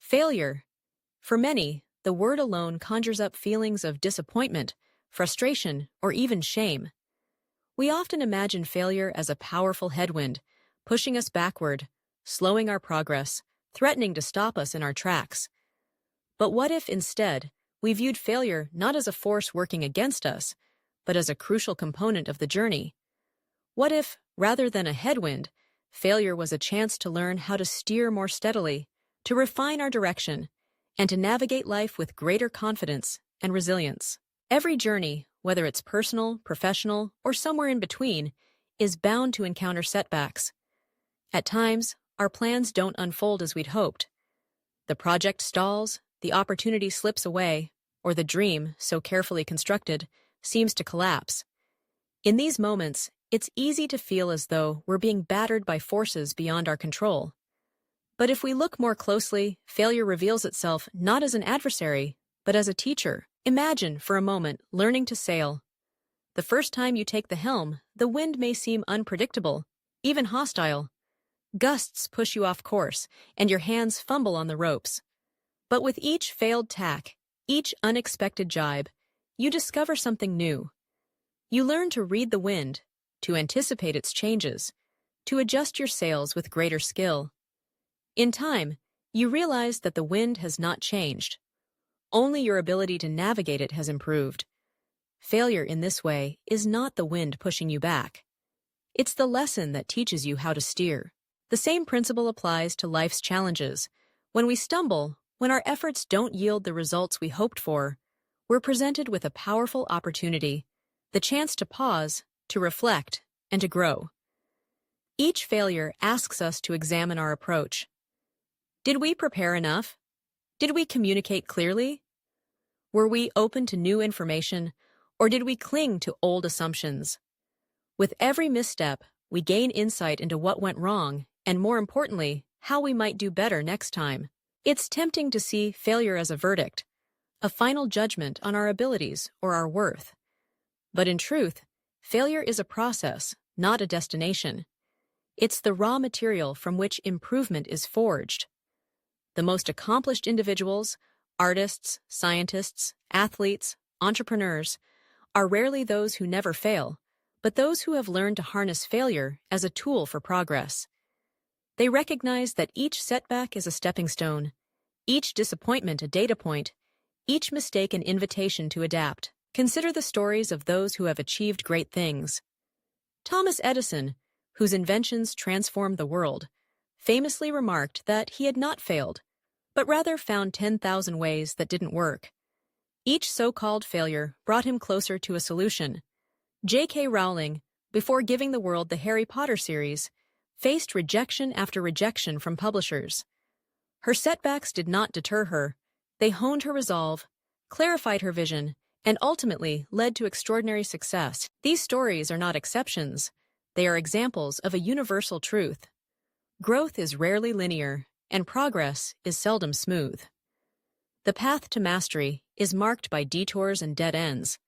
Failure. For many, the word alone conjures up feelings of disappointment, frustration, or even shame. We often imagine failure as a powerful headwind, pushing us backward, slowing our progress, threatening to stop us in our tracks. But what if, instead, we viewed failure not as a force working against us, but as a crucial component of the journey? What if, rather than a headwind, failure was a chance to learn how to steer more steadily, to refine our direction, and to navigate life with greater confidence and resilience? Every journey, whether it's personal, professional, or somewhere in between, is bound to encounter setbacks. At times, our plans don't unfold as we'd hoped. The project stalls, the opportunity slips away, or the dream, so carefully constructed, seems to collapse. In these moments, it's easy to feel as though we're being battered by forces beyond our control. But if we look more closely, failure reveals itself not as an adversary, but as a teacher. Imagine, for a moment, learning to sail. The first time you take the helm, the wind may seem unpredictable, even hostile. Gusts push you off course, and your hands fumble on the ropes. But with each failed tack, each unexpected jibe, you discover something new. You learn to read the wind, to anticipate its changes, to adjust your sails with greater skill. In time, you realize that the wind has not changed. Only your ability to navigate it has improved. Failure in this way is not the wind pushing you back. It's the lesson that teaches you how to steer. The same principle applies to life's challenges. When we stumble, when our efforts don't yield the results we hoped for, we're presented with a powerful opportunity, the chance to pause, to reflect, and to grow. Each failure asks us to examine our approach. Did we prepare enough? Did we communicate clearly? Were we open to new information, or did we cling to old assumptions? With every misstep, we gain insight into what went wrong, and more importantly, how we might do better next time. It's tempting to see failure as a verdict, a final judgment on our abilities or our worth. But in truth, failure is a process, not a destination. It's the raw material from which improvement is forged. The most accomplished individuals, artists, scientists, athletes, entrepreneurs, are rarely those who never fail, but those who have learned to harness failure as a tool for progress. They recognize that each setback is a stepping stone, each disappointment a data point, each mistake an invitation to adapt. Consider the stories of those who have achieved great things. Thomas Edison, whose inventions transformed the world, famously remarked that he had not failed, but rather found 10,000 ways that didn't work. Each so-called failure brought him closer to a solution. J.K. Rowling, before giving the world the Harry Potter series, faced rejection after rejection from publishers. Her setbacks did not deter her. They honed her resolve, clarified her vision, and ultimately led to extraordinary success. These stories are not exceptions. They are examples of a universal truth. Growth is rarely linear, and progress is seldom smooth. The path to mastery is marked by detours and dead ends.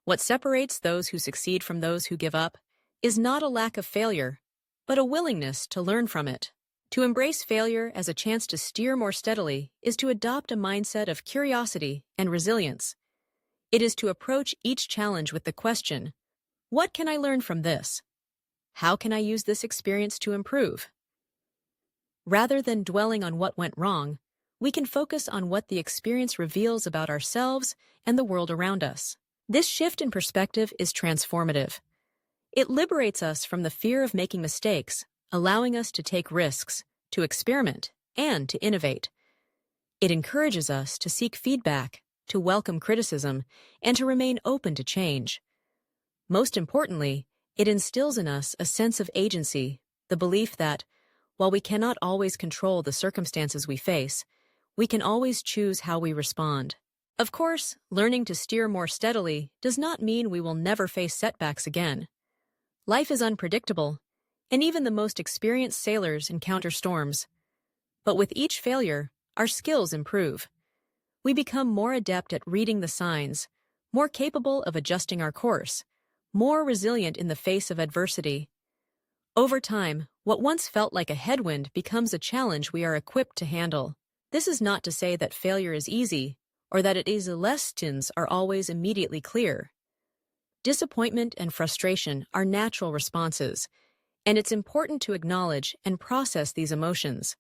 What separates those who succeed from those who give up is not a lack of failure, but a willingness to learn from it. To embrace failure as a chance to steer more steadily is to adopt a mindset of curiosity and resilience. It is to approach each challenge with the question, what can I learn from this? How can I use this experience to improve? Rather than dwelling on what went wrong, we can focus on what the experience reveals about ourselves and the world around us. This shift in perspective is transformative. It liberates us from the fear of making mistakes, allowing us to take risks, to experiment, and to innovate. It encourages us to seek feedback, to welcome criticism, and to remain open to change. Most importantly, it instills in us a sense of agency, the belief that, while we cannot always control the circumstances we face, we can always choose how we respond. Of course, learning to steer more steadily does not mean we will never face setbacks again. Life is unpredictable, and even the most experienced sailors encounter storms. But with each failure, our skills improve. We become more adept at reading the signs, more capable of adjusting our course, more resilient in the face of adversity. Over time, what once felt like a headwind becomes a challenge we are equipped to handle. This is not to say that failure is easy or that its lessons are always immediately clear. Disappointment and frustration are natural responses, and it's important to acknowledge and process these emotions.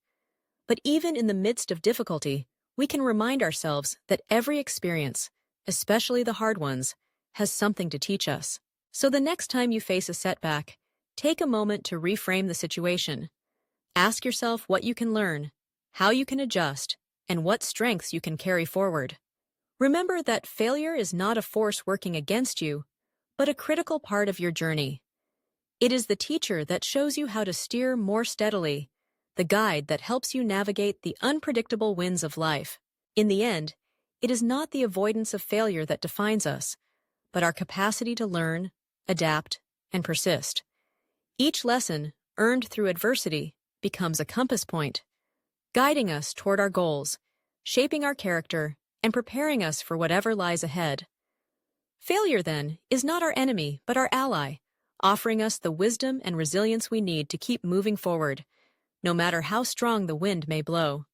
But even in the midst of difficulty, we can remind ourselves that every experience, especially the hard ones, has something to teach us. So the next time you face a setback, take a moment to reframe the situation. Ask yourself what you can learn, how you can adjust, and what strengths you can carry forward. Remember that failure is not a force working against you, but a critical part of your journey. It is the teacher that shows you how to steer more steadily, the guide that helps you navigate the unpredictable winds of life. In the end, it is not the avoidance of failure that defines us, but our capacity to learn, adapt, and persist. Each lesson, earned through adversity, becomes a compass point, guiding us toward our goals, shaping our character, and preparing us for whatever lies ahead. Failure, then, is not our enemy, but our ally, offering us the wisdom and resilience we need to keep moving forward, no matter how strong the wind may blow.